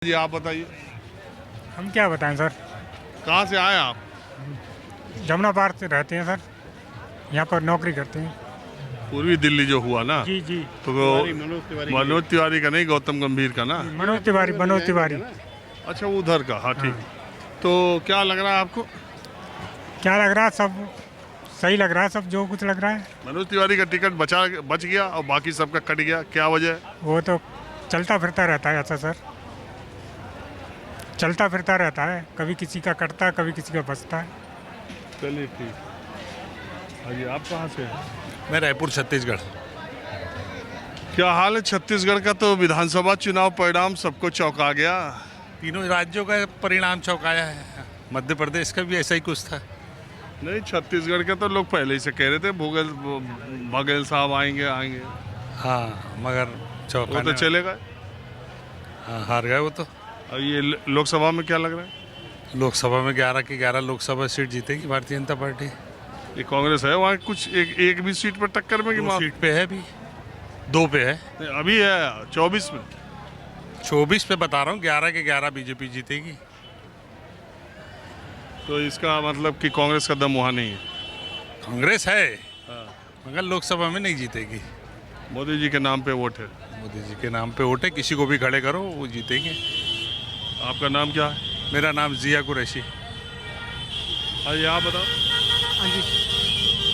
जी आप बताइए। हम क्या बताएं सर। कहाँ से आए आप? जमुना पार से रहते हैं सर, यहाँ पर नौकरी करते हैं। पूर्वी दिल्ली जो हुआ ना, जी जी। तो मनोज तिवारी का नहीं, गौतम गंभीर का ना। मनोज तिवारी। अच्छा, वो उधर का। हाँ ठीक। तो क्या लग रहा है आपको? क्या लग रहा है, सब सही लग रहा है, सब जो कुछ लग रहा है। मनोज तिवारी का टिकट बच गया और बाकी सबका कट गया, क्या वजह है? वो तो चलता फिरता रहता है ऐसा सर, चलता फिरता रहता है, कभी किसी का कटता है कभी किसी का बचता है। चलिए ठीक। हाँ जी, आप कहाँ से हैं? मैं रायपुर छत्तीसगढ़। क्या हाल है छत्तीसगढ़ का? तो विधानसभा चुनाव परिणाम सबको चौंका गया। तीनों राज्यों का परिणाम चौंकाया है। मध्य प्रदेश का भी ऐसा ही कुछ था। नहीं, छत्तीसगढ़ के तो लोग पहले ही से कह रहे थे बघेल साहब आएंगे। हाँ, मगर वो चौंका तो चले गए। हाँ, हार गए वो तो। और ये लोकसभा में क्या लग रहा है? लोकसभा में 11 की 11 लोकसभा सीट जीतेगी भारतीय जनता पार्टी। ये कांग्रेस है वहाँ कुछ एक भी सीट पर टक्कर में कि 2 सीट पे है, अभी 2 पे है। अभी है 24 में। 24 पे बता रहा हूँ, 11 के 11 बीजेपी जीतेगी। तो इसका मतलब कि कांग्रेस का दम वहाँ नहीं है। कांग्रेस है मगर लोकसभा में नहीं जीतेगी। मोदी जी के नाम पे वोट है। मोदी जी के नाम पे वोट है, किसी को भी खड़े करो वो जीतेंगे। आपका नाम क्या है? मेरा नाम जिया कुरैशी। हाँ जी, आप बताओ। हाँ जी,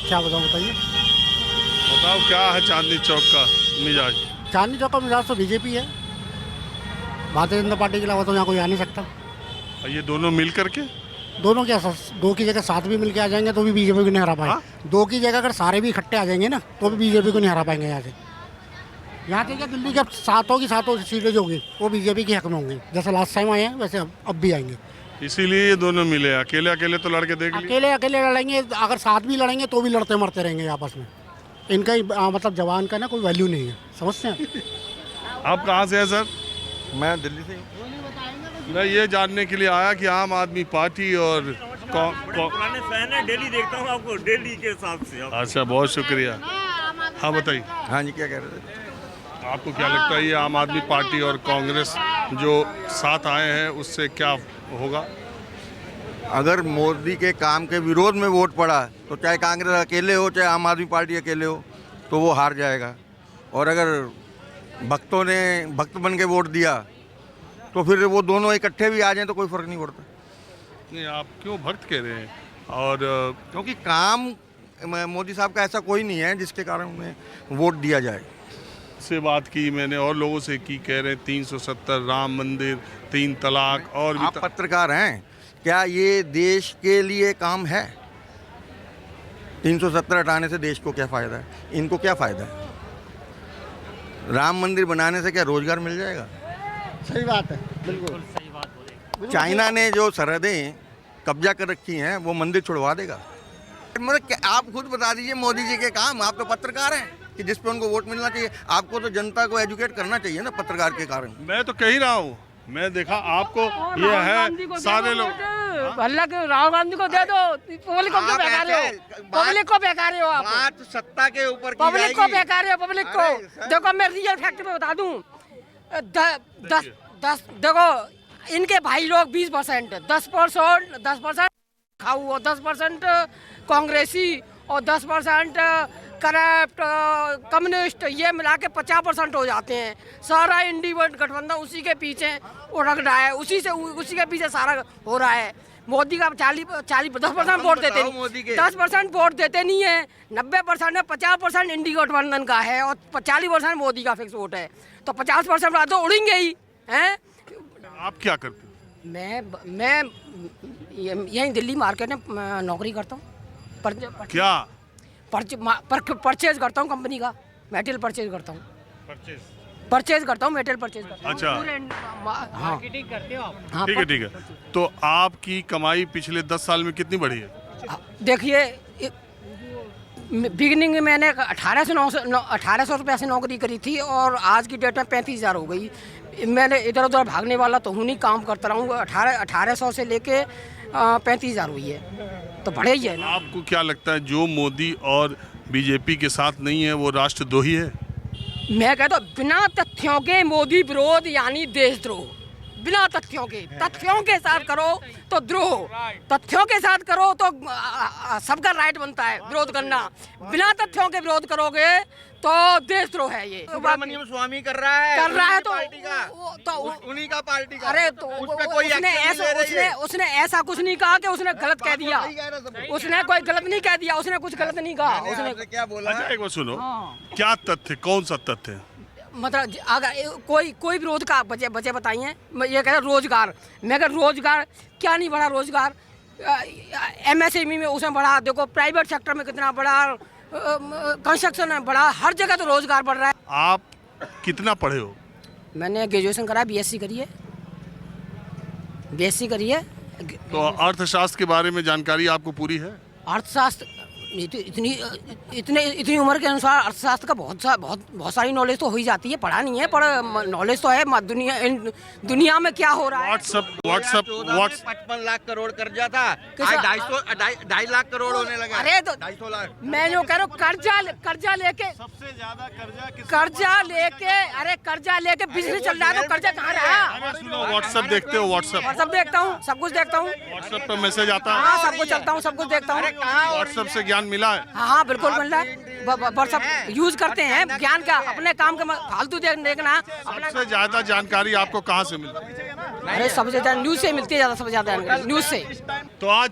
क्या बताइए। बताओ क्या है चांदनी चौक का मिजाज? चांदनी चौक का मिजाज तो बीजेपी है। भारतीय जनता पार्टी के अलावा तो यहाँ कोई आ नहीं सकता। और ये दोनों मिल करके? दोनों क्या, दो की जगह साथ भी मिलके आ जाएंगे तो भी बीजेपी को नहीं हरा पाए। हाँ? दो की जगह अगर सारे भी इकट्ठे आ जाएंगे ना तो भी बीजेपी को नहीं हरा पाएंगे। यहाँ से क्या, दिल्ली के सातों सीटें जो होंगी वो बीजेपी के हक में होंगी। जैसे लास्ट टाइम आए हैं वैसे अब भी आएंगे। इसीलिए ये दोनों मिले। अकेले अकेले तो लड़के देख लिए। अकेले लड़ेंगे, अगर साथ भी लड़ेंगे तो भी लड़ते मरते रहेंगे आपस में। इनका ही मतलब जवान का ना कोई वैल्यू नहीं है, समझते हैं। आप कहाँ से हैं सर? मैं दिल्ली से। मैं ये जानने के लिए आया कि आम आदमी पार्टी और पुराने फैन है, डेली देखता हूँ आपको, डेली के हिसाब से। अच्छा, बहुत शुक्रिया। हाँ बताइए। हाँ जी, क्या कह रहे थे? आपको क्या लगता है ये आम आदमी पार्टी और कांग्रेस जो साथ आए हैं उससे क्या होगा? अगर मोदी के काम के विरोध में वोट पड़ा तो चाहे कांग्रेस अकेले हो चाहे आम आदमी पार्टी अकेले हो तो वो हार जाएगा। और अगर भक्तों ने भक्त बन के वोट दिया तो फिर वो दोनों इकट्ठे भी आ जाएं तो कोई फ़र्क नहीं पड़ता। नहीं, आप क्यों भक्त कह रहे हैं? और क्योंकि काम मोदी साहब का ऐसा कोई नहीं है जिसके कारण उन्हें वोट दिया जाए। से बात की मैंने और लोगों से की, कह रहे 370 राम मंदिर, 3 तलाक और भी आप पत्रकार हैं, क्या ये देश के लिए काम है? 370 हटाने से देश को क्या फ़ायदा है? इनको क्या फ़ायदा है? राम मंदिर बनाने से क्या रोजगार मिल जाएगा? सही बात है, बिल्कुल सही बात बोले। चाइना ने जो सरहदें कब्जा कर रखी हैं वो मंदिर छुड़वा देगा। मतलब आप खुद बता दीजिए मोदी जी के काम। आप तो पत्रकार हैं कि जिस पे उनको वोट मिलना चाहिए। आपको तो जनता को एजुकेट करना चाहिए ना पत्रकार के कारण। मैं तो कह ही रहा हूँ। मैं देखा आपको ये है सारे लोग। भल्ला के राहुल गांधी को दे दो। पब्लिक को क्यों बहका रहे हो? पब्लिक को बहका रहे हो आप। बात सत्ता के ऊपर की पब्लिक को जाएगी। बहका रहे हो पब्लिक को। देखो मैं रियल फैक्ट में बता दूं, 10 देखो इनके भाई लोग 20%, 10% खाऊ और 10% कांग्रेसी और 10% करप्ट कम्युनिस्ट, ये मिला के 50% हो जाते हैं। सारा इंडिपेंडेंट गठबंधन उसी के पीछे उड़क रहा है, उसी के पीछे सारा हो रहा है। मोदी का 10% वोट देते नहीं, 10% वोट देते नहीं है। 90% में 50% इंडी गठबंधन का है और 40% मोदी का फिक्स वोट है। तो 50% तो उड़ेंगे ही हैं। आप क्या करते हैं? मैं यहीं दिल्ली मार्केट में नौकरी करता हूँ। क्या परचेज करता हूँ कंपनी का, मेटेरियल परचेज करता हूँ। परचेज करता हूँ, मेटेरियल परचेज करता हूँ। अच्छा, मार्केटिंग करते हो आप? हाँ, ठीक है। तो आपकी कमाई पिछले 10 साल में कितनी बढ़ी है? देखिए, बिगिनिंग में मैंने 1800 रुपये से नौकरी करी थी और आज की डेट में 35,000 हो गई। मैंने इधर उधर भागने वाला तो हूँ नहीं, काम करता रहा हूँ। 1800 से लेके 35,000 हुई है, तो बढ़े ही है ना। आपको क्या लगता है जो मोदी और बीजेपी के साथ नहीं है वो राष्ट्रद्रोही है? मैं कहता हूँ बिना तथ्यों के मोदी विरोध यानी देशद्रोह। बिना तथ्यों के साथ करो तो द्रोह, तथ्यों के साथ करो तो सबका राइट बनता है विरोध करना। बिना तथ्यों के विरोध करोगे तो देशद्रोह है ये। सुब्रमण्यम स्वामी कर रहा है तो पार्टी का, तो उन्हीं का पार्टी का। अरे तो उस पे कोई उसने एक्शन नहीं ले रही है। उसने ऐसा कुछ नहीं कहा कि उसने गलत कह दिया। उसने कोई गलत नहीं कह दिया, उसने कुछ गलत नहीं कहा। उसने क्या बोला? अच्छा एक बात सुनो, हाँ। क्या तथ्य, कौन सा तथ्य? मतलब अगर कोई विरोध का वजह बताइए। मैं ये कह रहा रोजगार, मैं कह रोजगार क्या नहीं बढ़ा रोजगार। MSME में उसमें बढ़ा, देखो प्राइवेट सेक्टर में कितना बढ़ा, कंस्ट्रक्शन में बढ़ा, हर जगह तो रोजगार बढ़ रहा है। आप कितना पढ़े हो? मैंने ग्रेजुएशन करा, BSc करी है। तो अर्थशास्त्र के बारे में जानकारी आपको पूरी है? अर्थशास्त्र इतनी उम्र के अनुसार अर्थशास्त्र का बहुत सारी नॉलेज तो हो ही जाती है। पढ़ा नहीं है पर नॉलेज तो है दुनिया में क्या हो रहा है। व्हाट्सएप 55 लाख करोड़ कर्जा था, आज 2.5 लाख करोड़ होने लगा। अरे तो 250 लाख। मैं जो कह रहा हूँ कर्जा लेके सबसे ज्यादा कर्जा लेके बिजनेस चल रहा है, तो कर्जा कहाँ रहा? सुनो, व्हाट्सएप देखते हो? व्हाट्सएप देखता हूँ, सब कुछ देखता हूँ। व्हाट्सएप पे मैसेज आता है? हाँ, सब कुछ चलता हूँ, सब कुछ देखता हूँ। व्हाट्सएप से ज्ञान मिला है? हाँ बिल्कुल मिल रहा है। व्हाट्सएप यूज करते हैं ज्ञान का, अपने काम का फालतू देखना। सबसे ज्यादा जानकारी आपको कहाँ से मिलती है? अरे सबसे ज्यादा न्यूज से मिलती है, सबसे ज्यादा न्यूज से। तो आज